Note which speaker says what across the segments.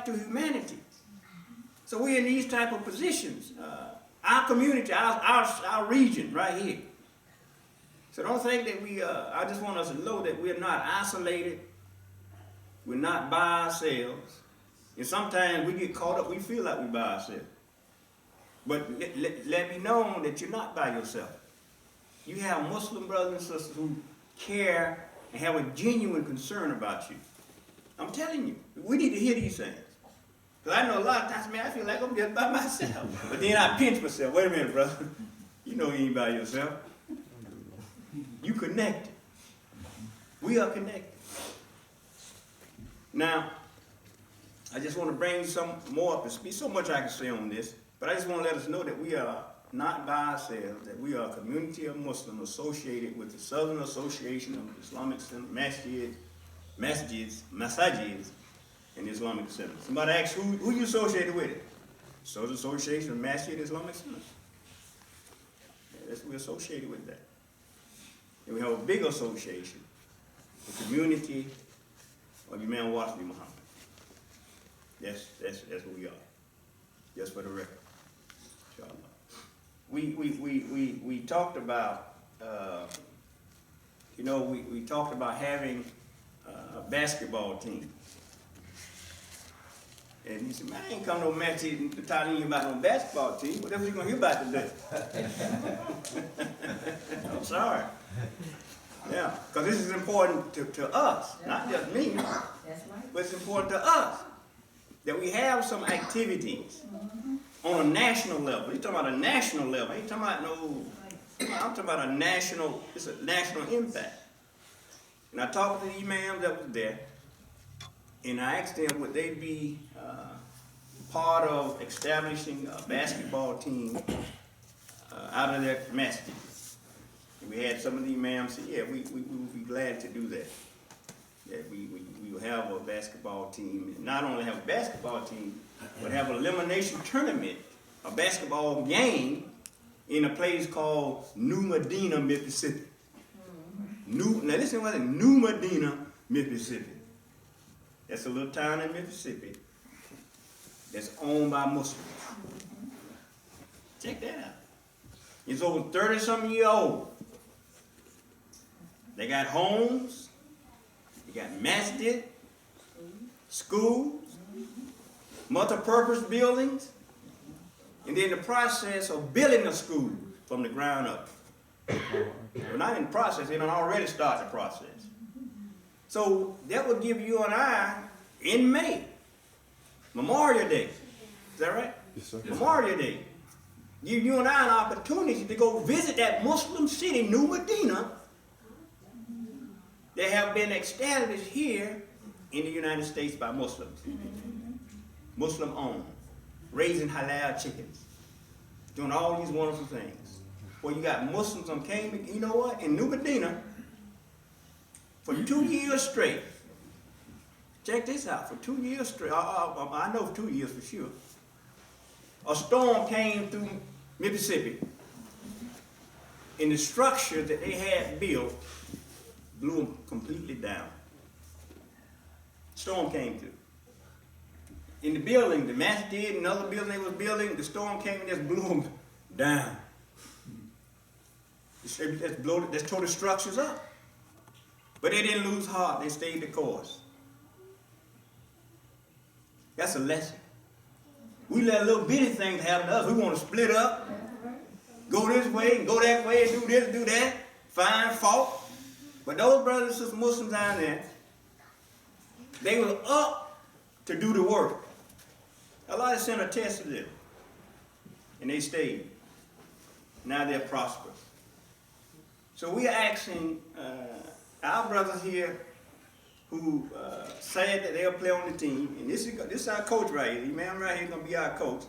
Speaker 1: to humanity. So we're in these type of positions. Our community, our region right here. So don't think that I just want us to know that we're not isolated. We're not by ourselves. And sometimes we get caught up, we feel like we're by ourselves. But let me know that you're not by yourself. You have Muslim brothers and sisters who care and have a genuine concern about you. I'm telling you, we need to hear these things. Because I know a lot of times, man, I feel like I'm just by myself. But then I pinch myself. Wait a minute, brother. You know you ain't by yourself. You connected. We are connected. Now, I just want to bring some more up to speak. So much I can say on this. But I just want to let us know that we are not by ourselves, that we are a community of Muslims associated with the Southern Association of Islamic Masjids, and Islamic Centers. Somebody asks, who you associated with it? Southern Association of Masjid Islamic Centers. Yeah, we're associated with that. And we have a big association, the community of Emam Yahia. That's who we are. Just for the record. We talked about, we talked about having a basketball team. And he said, man, I ain't come to no match to tell you about no basketball team. Whatever you going to hear about today? I'm sorry. Yeah, because this is important to us, not just me. But it's important to us that we have some activities on a national level. He's talking about a national level. I ain't talking about I'm talking about a national, it's a national impact. And I talked to the imams that was there, and I asked them would they be part of establishing a basketball team out of their masjid. And we had some of the imams say, yeah, we would be glad to do that. That we will have a basketball team, and not only have a basketball team, but have an elimination tournament, a basketball game in a place called New Medina, Mississippi. Now listen what it is, New Medina, Mississippi. That's a little town in Mississippi that's owned by Muslims. Check that out. It's over 30-something years old. They got homes, they got masjid, schools, multi-purpose buildings, and then the process of building a school from the ground up. We're not in the process, they don't already start the process. So that would give you and I, in May, Memorial Day. Is that right?
Speaker 2: Yes, sir.
Speaker 1: Memorial Day. Give you and I an opportunity to go visit that Muslim city, New Medina, that have been established here in the United States by Muslims. Muslim owned, raising halal chickens, doing all these wonderful things. Well, you got Muslims on came, you know what, in New Medina, for 2 years straight. Check this out, for 2 years straight, I know for 2 years for sure, a storm came through Mississippi, and the structure that they had built blew them completely down. Storm came through. In the building, the masjid and other building they was building, the storm came and just blew them down. Just tore the structures up. But they didn't lose heart, they stayed the course. That's a lesson. We let little bitty things happen to us. We want to split up, go this way and go that way, and do this, do that, find fault. But those brothers and sisters, Muslims down there, they were up to do the work. Allah sent a test to them, and they stayed. Now they're prosperous. So we are asking our brothers here who said that they'll play on the team, and this is our coach right here. The man right here is going to be our coach.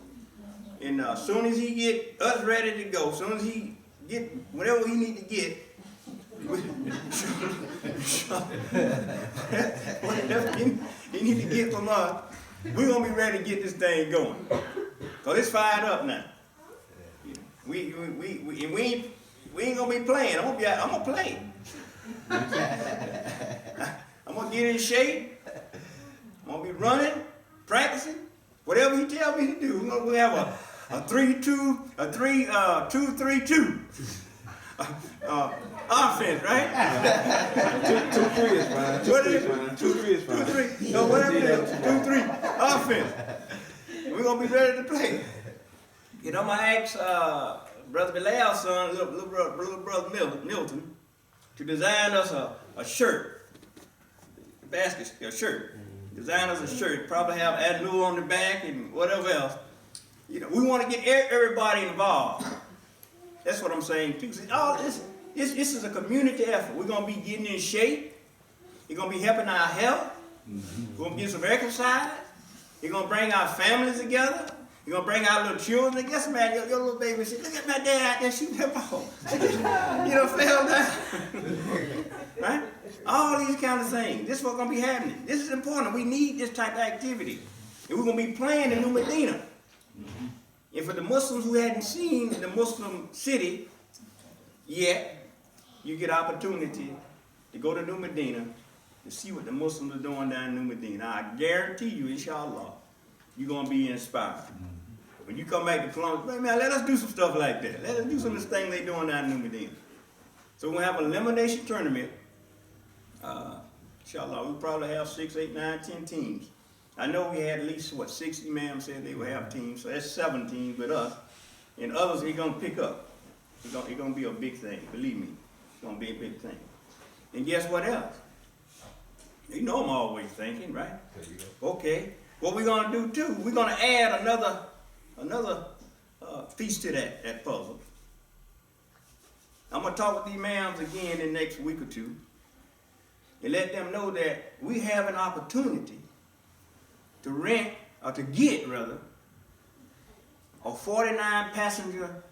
Speaker 1: And as soon as he get us ready to go, as soon as he get whatever he need to get, whatever he need to get from us, we're going to be ready to get this thing going. Because it's fired up now. We ain't going to be playing. I'm going to play. I'm going to get in shape. I'm going to be running. practicing. Whatever he tell me to do, we're gonna have a 2-3-2 offense, right?
Speaker 2: 2-3 is fine. 2-3 is fine.
Speaker 1: 2-3. So whatever it is, 2-3 offense. We're gonna be ready to play. You know, I asked Brother Bilal's son, little brother Milton, to design us a shirt, a shirt. Design us a shirt. Probably have Alnour on the back and whatever else. You know, we want to get everybody involved. That's what I'm saying too. See, all this is a community effort. We're gonna be getting in shape. You're gonna be helping our health. We're gonna get some exercise. You're gonna bring our families together. You're gonna bring our little children together. Yes, man, your little baby said, "Look at my dad out there shooting that ball." You know, fell down. Right? All these kind of things. This is what's gonna be happening. This is important. We need this type of activity. And we're gonna be playing in New Medina. And for the Muslims who hadn't seen the Muslim city yet, you get opportunity to go to New Medina to see what the Muslims are doing down in New Medina. I guarantee you, inshallah, you're going to be inspired. When you come back to Columbus, man, let us do some stuff like that. Let us do some of this thing they're doing down in New Medina. So we're going to have an elimination tournament. Inshallah, we'll probably have 6, 8, 9, 10 teams. I know we had at least, 60 man said they would have teams, so that's 7 teams with us. And others they're going to pick up. It's going to be a big thing, believe me. It's going to be a big thing. And guess what else? You know I'm always thinking, right? Okay. What we're going to do too, we're going to add another piece to that puzzle. I'm going to talk with the imams again in the next week or two and let them know that we have an opportunity to rent, or to get rather, a 49 passenger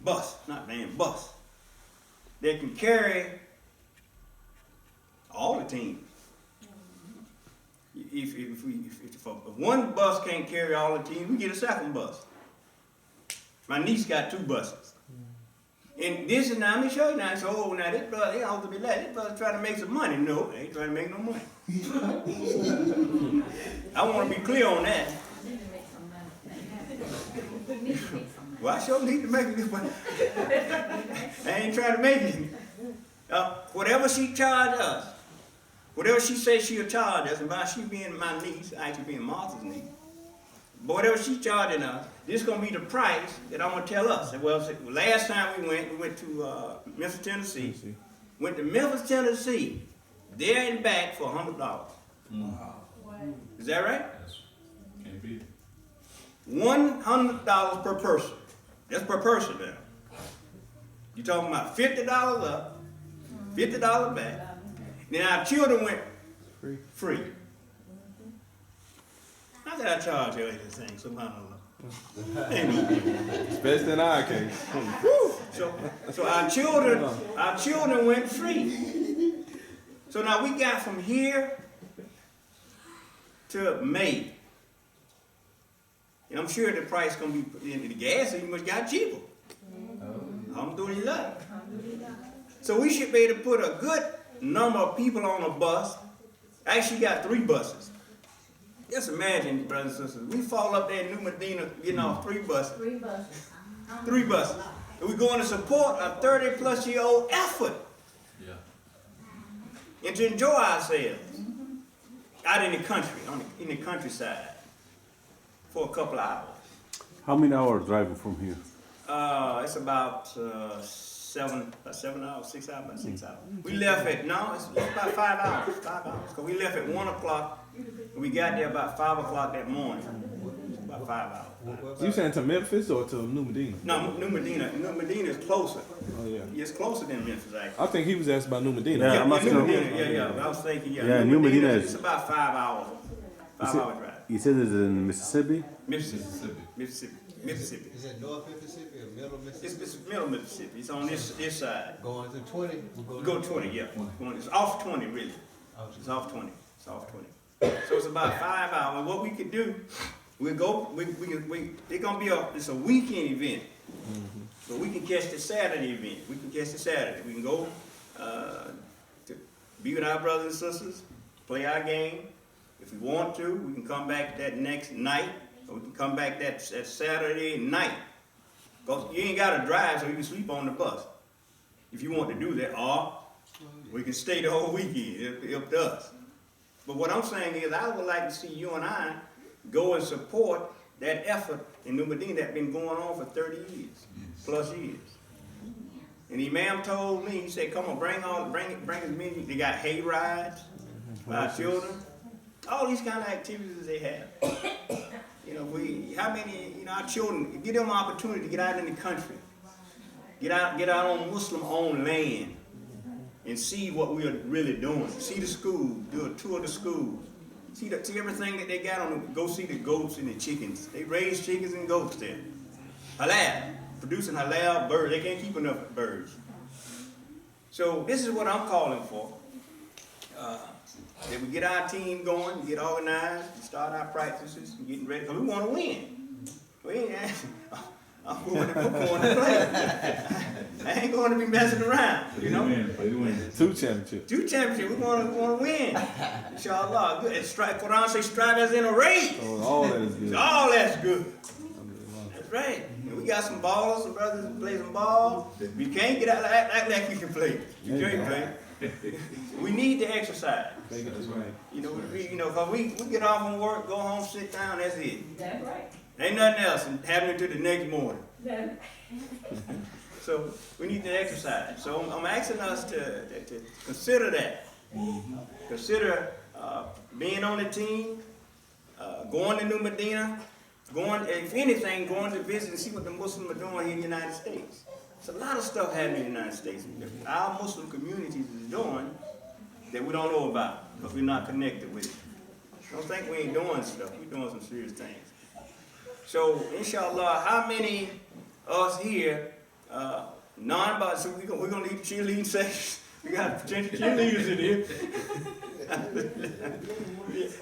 Speaker 1: bus that can carry all the teams. If one bus can't carry all the teams, we get a second bus. My niece got 2 buses. And this is now, let me show you now. I said, oh, now this brother, he ought to be like, this brother's trying to make some money. No, they ain't trying to make no money. I want to be clear on that. Well, I sure need to make it. I ain't trying to make it. Whatever she charged us, whatever she says she'll charge us, and by she being my niece, actually being Martha's niece, but whatever she charging us, this is going to be the price that I'm going to tell us. Well, last time we went to Memphis, Tennessee. Went to Memphis, Tennessee, there and back for $100. Wow. Is that right?
Speaker 3: Yes. Can't beat it.
Speaker 1: $100 per person. That's per person now. You're talking about $50 up, $50 back. Then our children went free. How did I charge you anything? Somehow
Speaker 2: It's best in our case.
Speaker 1: So our children went free. So now we got from here to May. And I'm sure the price gonna be, the gas even got cheaper. Alhamdulillah. So we should be able to put a good number of people on a bus. I actually got 3 buses. Just imagine, brothers and sisters, we fall up there in New Medina getting off 3 buses.
Speaker 4: 3 buses.
Speaker 1: 3 buses. And we're going to support a 30-plus-year-old effort.
Speaker 3: Yeah.
Speaker 1: And to enjoy ourselves out in the country, in the countryside, for a couple of hours.
Speaker 5: How many hours driving from here?
Speaker 1: It's about 7 hours, 6 hours, about 6 hours. We left at, it's about 5 hours, because we left at 1 o'clock, and we got there about 5 o'clock that morning. About 5 hours.
Speaker 2: You saying to Memphis or to New Medina?
Speaker 1: No, New Medina. New Medina is closer.
Speaker 2: Oh, yeah.
Speaker 1: It's closer than Memphis, actually.
Speaker 2: I think he was asking about New Medina.
Speaker 5: Yeah, I'm
Speaker 1: New
Speaker 5: asking-
Speaker 1: Medina, I was thinking,
Speaker 5: New Medina is-
Speaker 1: it's about 5 hours. 5 hour drive.
Speaker 5: You said it's in Mississippi?
Speaker 1: Mississippi.
Speaker 3: Mississippi.
Speaker 1: Mississippi.
Speaker 6: Is it North Mississippi or Middle Mississippi?
Speaker 1: It's middle Mississippi. It's on this side.
Speaker 6: Going to 20?
Speaker 1: You go 20, yeah. It's off 20, really. It's off 20. It's off 20. So it's about 5 hours. What we could do, it's gonna be it's a weekend event. So we can catch the Saturday event. We can go to be with our brothers and sisters, play our game, If we want to, we can come back that next night, or we can come back that Saturday night. Because you ain't got to drive, so you can sleep on the bus. If you want to do that, or we can stay the whole weekend, up to us. But what I'm saying is, I would like to see you and I go and support that effort in New Medina that's been going on for 30 years, plus years. And the Imam told me, he said, come on, bring as many. They got hay rides for our children. All these kind of activities they have. You know, how many, our children, give them an opportunity to get out in the country. Get out on Muslim-owned land and see what we are really doing. See the schools, do a tour of the schools. See everything that they got on them. Go see the goats and the chickens. They raise chickens and goats there. Halal, producing halal birds. They can't keep enough birds. So this is what I'm calling for. That we get our team going, get organized, and start our practices, and getting ready, because we want to win. I'm going to play. I ain't going to be messing around, you know.
Speaker 5: Two championships.
Speaker 1: Two championships. We want to win. Inshallah. Good. And Quran says strive as in a race.
Speaker 5: Oh, all that is good.
Speaker 1: All that's good. That's right. And we got some ballers, some brothers who play some ball. You can't get out act like you can play. You can't play. We need to exercise.
Speaker 2: That's right.
Speaker 1: You know, cause we get off from work, go home, sit down, that's it.
Speaker 4: That's right.
Speaker 1: Ain't nothing else happening to the next morning.
Speaker 4: That's
Speaker 1: So we need to exercise. So I'm asking us to consider that. Consider being on the team, going to New Medina, if anything, going to visit and see what the Muslims are doing here in the United States. There's a lot of stuff happening in the United States. Our Muslim communities is doing that we don't know about because we're not connected with it. Don't think we ain't doing stuff. We're doing some serious things. So, inshallah, how many of us here, so we're going to leave cheerleading sections. We got potential cheerleaders in here.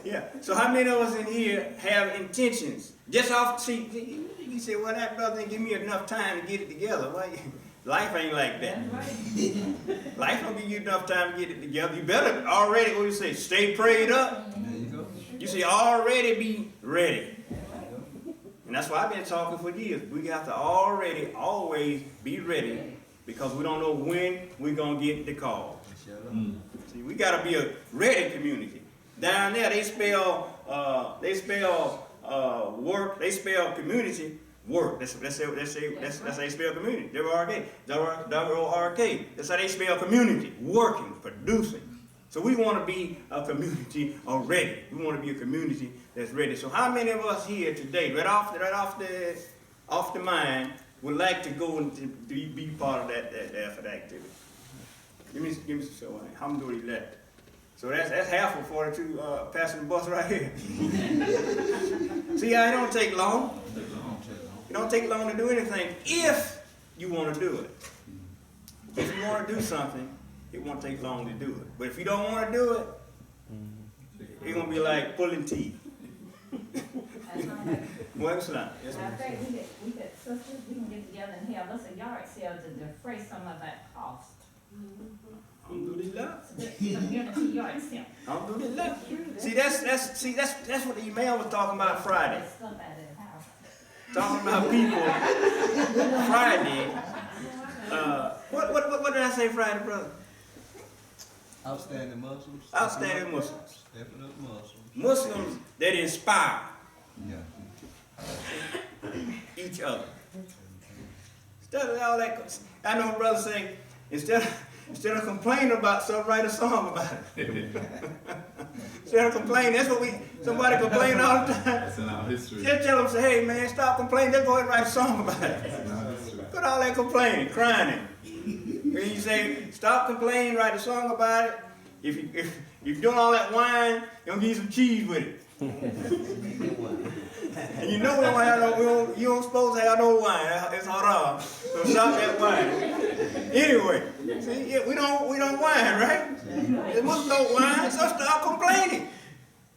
Speaker 1: Yeah. So how many of us in here have intentions? Just off, you say, well, that brother didn't give me enough time to get it together. Well, life ain't like that.
Speaker 4: right.
Speaker 1: Life don't give you enough time to get it together. You better already, what do you say, stay prayed up.
Speaker 6: There you go.
Speaker 1: You say already be ready. And that's why I've been talking for years. We got to always be ready because we don't know when we're going to get the call. See, we got to be a ready community. Down there, they spell work, they spell community, work. That's how they spell community. W-O-R-K. That's how they spell community, working, producing. So we want to be a community already. We want to be a community that's ready. So how many of us here today, right off the mind, would like to go and to be part of that effort activity? Give me some show. Alhamdulillah. So that's half of 42 passing the bus right here. See how it don't take long. It don't take long to do anything if you want to do it. If you want to do something, it won't take long to do it. But if you don't want to do it, it's going to be like pulling teeth. Well, Islam. Yes,
Speaker 4: I
Speaker 1: ma'am.
Speaker 4: think we could, sisters, we can get together and have us a yard sale to defray some of that cost.
Speaker 1: Alhamdulillah.
Speaker 4: Community yard sale.
Speaker 1: Alhamdulillah. See, that's what the email was talking about Friday.
Speaker 4: Get stuff out of the house.
Speaker 1: Talking about people Friday. What did I say Friday, brother?
Speaker 6: Outstanding Muslims.
Speaker 1: Outstanding Muslims.
Speaker 6: Stepping up Muslims.
Speaker 1: Muslims that inspire
Speaker 6: Yeah.
Speaker 1: each other. Instead of all that, I know brother saying, instead of complaining about something, write a song about it. Instead of complaining, that's what somebody complain all the time.
Speaker 3: That's in our history.
Speaker 1: Just tell them, say, hey man, stop complaining, just go ahead and write a song about it.
Speaker 3: That's in our history.
Speaker 1: Put all that complaining, crying. When you say, stop complaining, write a song about it. If you're doing all that wine, you're gonna give you some cheese with it. And you know you don't supposed to have no wine. It's haram. So stop that wine. Anyway, see, we don't wine, right? There must no wine, so stop complaining.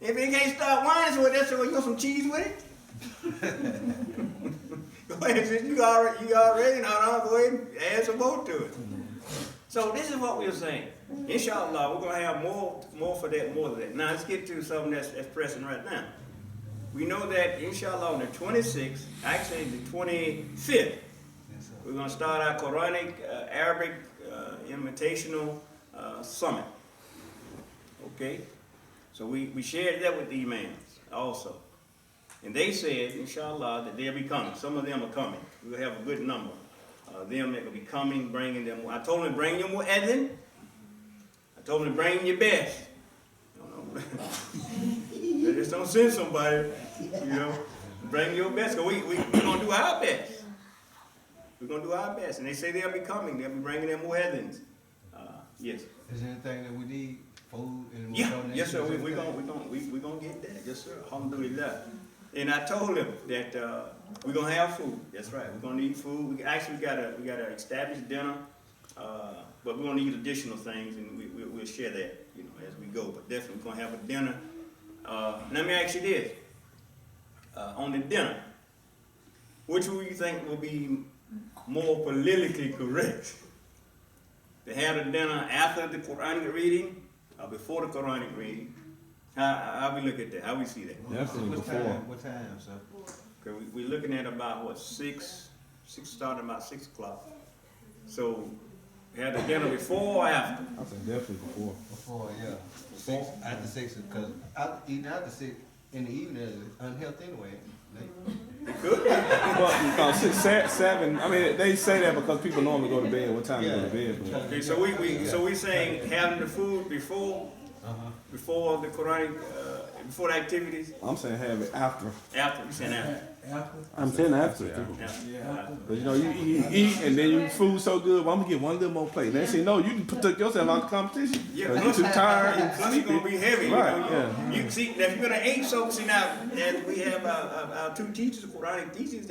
Speaker 1: If you can't stop whining, so that's you want some cheese with it? Go ahead, since you already know, go ahead and add some more to it. So this is what we're saying. inshallah, we're going to have more for that, more of that. Now, let's get to something that's pressing right now. We know that, inshallah, on the 26th, actually the 25th, we're going to start our Quranic Arabic Invitational Summit. Okay? So we shared that with the imams also. And they said, inshallah, that they'll be coming. Some of them are coming. We'll have a good number of them that will be coming, bringing them. I told them to bring your mu'adhin. I told them to bring your best. They just don't send somebody, bring your best. Because we're going to do our best. We're going to do our best. And they say they'll be coming. They'll be bringing their mu'adhins. Yes.
Speaker 6: Is there anything that we need? Food and
Speaker 1: Yes, sir. We're gonna get that. Yes, sir. Alhamdulillah. And I told them that we're gonna have food. That's right. We're gonna need food. We got a established dinner, but we're gonna need additional things, and we'll share that, as we go. But definitely we're gonna have a dinner. Let me ask you this: on the dinner, which will you think will be more politically correct? To have the dinner after the Quranic reading or before the Quranic reading? How we look at that? How we see that?
Speaker 5: Definitely before.
Speaker 6: What time, sir?
Speaker 1: Okay, we're looking at about 6 starting about 6 o'clock. So have the dinner before or after?
Speaker 5: I think definitely before.
Speaker 6: Before, yeah. 6, after 6, because eating after 6 in the evening is unhealthy anyway.
Speaker 1: It could be.
Speaker 5: Well, because 6, 7. I mean, they say that because people normally go to bed. What time they go to bed? But
Speaker 1: Okay, so we saying having the food before the Quranic before the activities.
Speaker 5: I'm saying have it after.
Speaker 1: After, you saying after.
Speaker 5: I'm saying after.
Speaker 1: After.
Speaker 5: But you eat and then your food so good. Well, I'm gonna get one little more plate. And they say no, you can took yourself out of the competition.
Speaker 1: Yeah,
Speaker 5: You're too tired and
Speaker 1: plus it's
Speaker 5: sleepy.
Speaker 1: gonna be heavy.
Speaker 5: Right. Yeah.
Speaker 1: You see, if you're gonna eat so, see now, as we have our 2 teachers, Quranic teachers,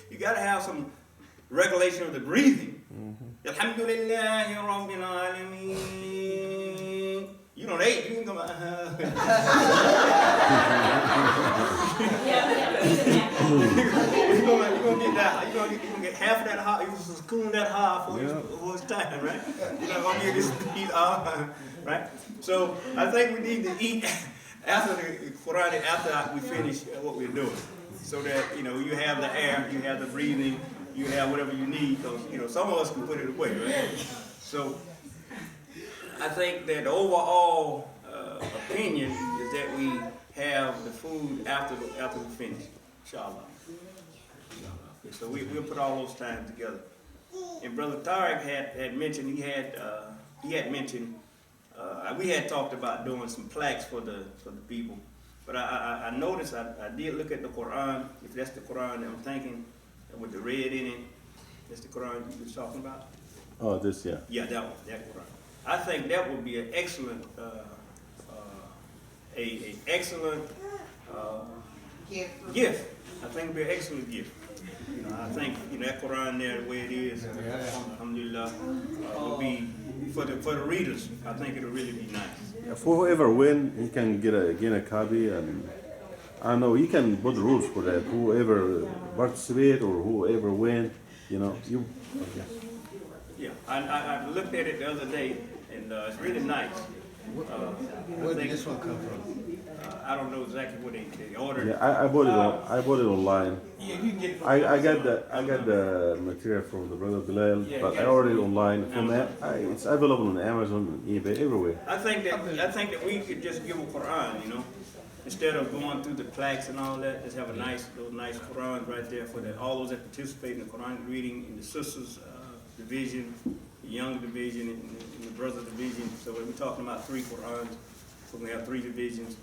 Speaker 1: you gotta have some regulation of the breathing. Alhamdulillahi Rabbil Alameen. You don't eat, you can go. You're gonna get half of that hot. You're supposed to cool that hot for it's time, right? You're not gonna get this eat right? So I think we need to eat after the Quran, after we finish what we're doing, so that you have the air, you have the breathing, you have whatever you need. Because some of us can put it away, right? So I think that the overall opinion is that we have the food after we finish, inshallah. So we'll put all those times together. And Brother Tariq had mentioned we had talked about doing some plaques for the people. But I noticed I did look at the Quran. If that's the Quran that I'm thinking, with the red in it, that's the Quran you was talking about.
Speaker 5: Oh, this yeah.
Speaker 1: Yeah, that Quran. I think that would be an excellent, excellent gift. I think it would be an excellent gift. I think that Quran there, the way it is, alhamdulillah, will be for the readers. I think it'll really be nice.
Speaker 7: Yeah, for whoever win, he can get a copy, and I don't know. You can put rules for that. Whoever participate or whoever win, you.
Speaker 1: Yeah, I looked at it the other day, and it's really nice.
Speaker 6: Where did this one come from?
Speaker 1: I don't know exactly what they ordered.
Speaker 7: Yeah, I bought it. I bought it online.
Speaker 1: Yeah, you can get it from
Speaker 7: I got the material from the brother Bilal, but I ordered it online from that. It's available on Amazon, eBay, everywhere.
Speaker 1: I think that we could just give a Quran, instead of going through the plaques and all that. Just have a nice Quran right there for all those that participate in the Quran reading, in the sisters division, the younger division, and the brother division. So we're talking about 3 Qurans. So we have 3 divisions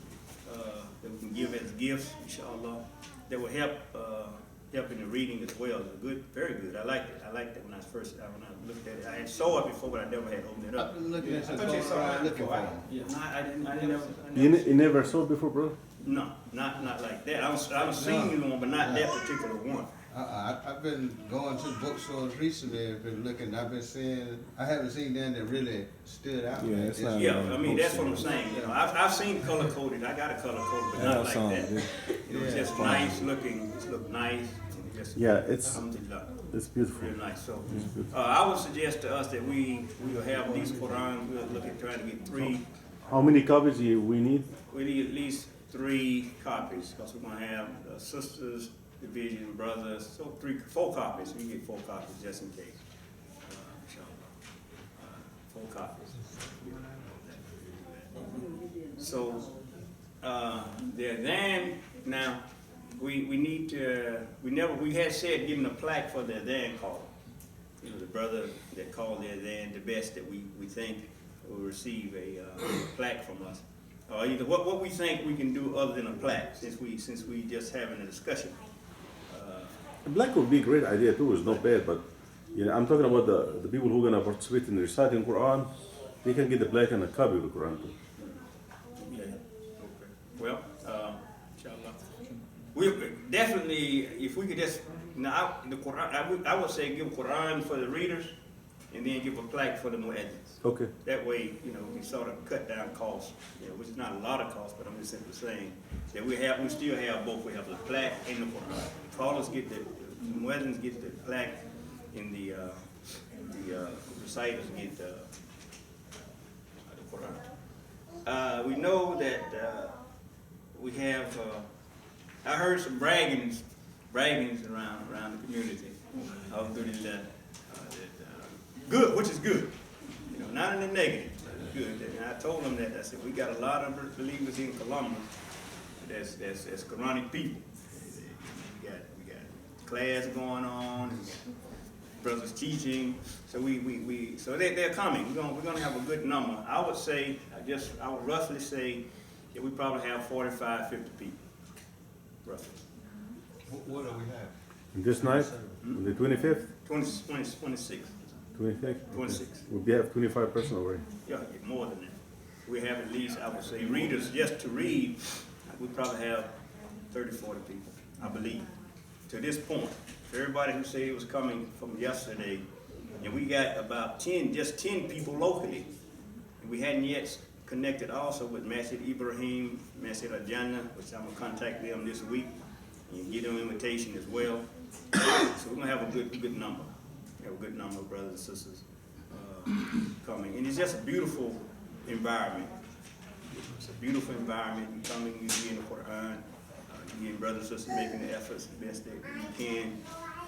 Speaker 1: that we can give as gifts, inshallah. That will help in the reading as well. It's good, very good. I liked it. I liked it when I looked at it. I had saw it before, but I never had opened it up.
Speaker 6: I've been looking at
Speaker 1: I thought you saw it
Speaker 6: looking for
Speaker 1: before.
Speaker 6: them.
Speaker 1: Yeah, I didn't.
Speaker 7: You never saw it before, bro?
Speaker 1: No, not like that. I've seen one, but not that particular one.
Speaker 6: I've been going to bookstores recently and been looking. I haven't seen them that really stood out.
Speaker 5: Yeah, it's not.
Speaker 1: Yeah, I mean that's what I'm saying. I've seen color coded. I got a color coded, but not like that. It was just nice looking. It looked nice. just
Speaker 7: Yeah, it's
Speaker 1: alhamdulillah,
Speaker 7: beautiful.
Speaker 1: real nice. So I would suggest to us that we will have these Qurans. We'll look at trying to get 3.
Speaker 7: How many copies we need?
Speaker 1: We need at least 3 copies because we're going to have sisters, division, brothers. So 4 copies. We get 4 copies just in case. Inshallah. 4 copies. So then now we need to we had said giving a plaque for the adhan call. You know, the brother that called the adhan the best that we think will receive a plaque from us. Or either what we think we can do other than a plaque, since we just having a discussion.
Speaker 7: Black would be a great idea too. It's not bad, but I'm talking about the people who are gonna participate in reciting Quran. They can get the black and a copy of the Quran too.
Speaker 1: Yeah. Okay. Well, inshallah, we definitely, if we could just the Quran, I would say give Quran for the readers, and then give a plaque for the muezzins.
Speaker 7: Okay.
Speaker 1: That way, we sort of cut down costs, which is not a lot of cost, but I'm just simply saying that we still have both. We have the plaque and the Quran. Callers get the muezzins get the plaque, and the reciters get the Quran. We know that we have. I heard some braggings around the community. Alhamdulillah. Good, which is good. Not in the negative. Good. And I told them that. I said we got a lot of believers in Columbus. That's Quranic people. We got class going on. We got brothers teaching. So so they're coming. We're gonna have a good number. I would say I would roughly say that we probably have 45, 50 people. Roughly.
Speaker 6: What do we have?
Speaker 7: This night, the 25th,
Speaker 1: 26.
Speaker 7: 26th.
Speaker 1: 26.
Speaker 7: We have 25 person already.
Speaker 1: Yeah, more than that. We have at least, I would say, readers just to read. We probably have 30, 40 people, I believe, to this point. For everybody who said it was coming from yesterday, and we got about 10 people locally. And we hadn't yet connected also with Masjid Ibrahim, Masjid Al-Jannah, which I'm gonna contact them this week and get them an invitation as well. So we're gonna have a good number. We have a good number of brothers and sisters coming, and it's just a beautiful environment. It's a beautiful environment. You coming, you reading the Quran, you getting brothers and sisters making the efforts the best that you can,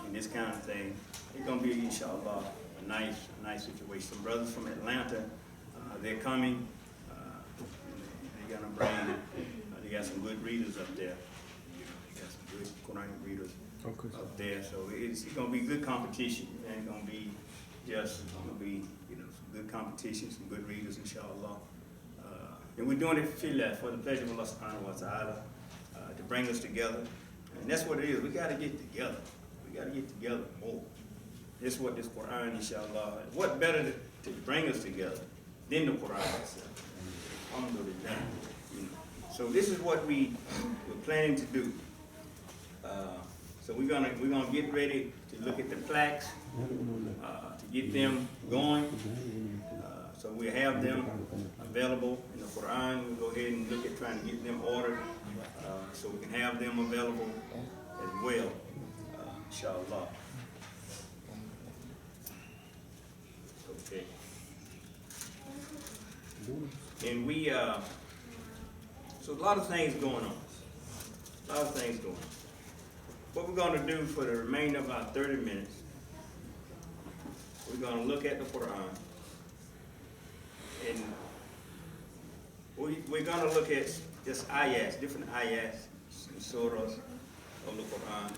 Speaker 1: and this kind of thing. It's gonna be, inshallah, a nice situation. Some brothers from Atlanta, they're coming. They're gonna bring. They got some good readers up there. They got some good Quranic readers up there. So it's gonna be good competition. It ain't gonna be just some good competition, some good readers, inshallah. And we're doing it for the pleasure of Allah subhanahu wa ta'ala, to bring us together. And that's what it is. We gotta get together. We gotta get together more. This is what this Quran, inshallah. What better to bring us together than the Quran itself? Alhamdulillah. So this is what we're planning to do. So we're gonna get ready to look at the plaques, to get them going. So we have them available in the Quran. We'll go ahead and look at trying to get them ordered, so we can have them available as well, inshallah. Okay. And so a lot of things going on. What we're going to do for the remainder of our 30 minutes, we're going to look at the Quran. And we're going to look at just ayats, different ayats and surahs of the Quran.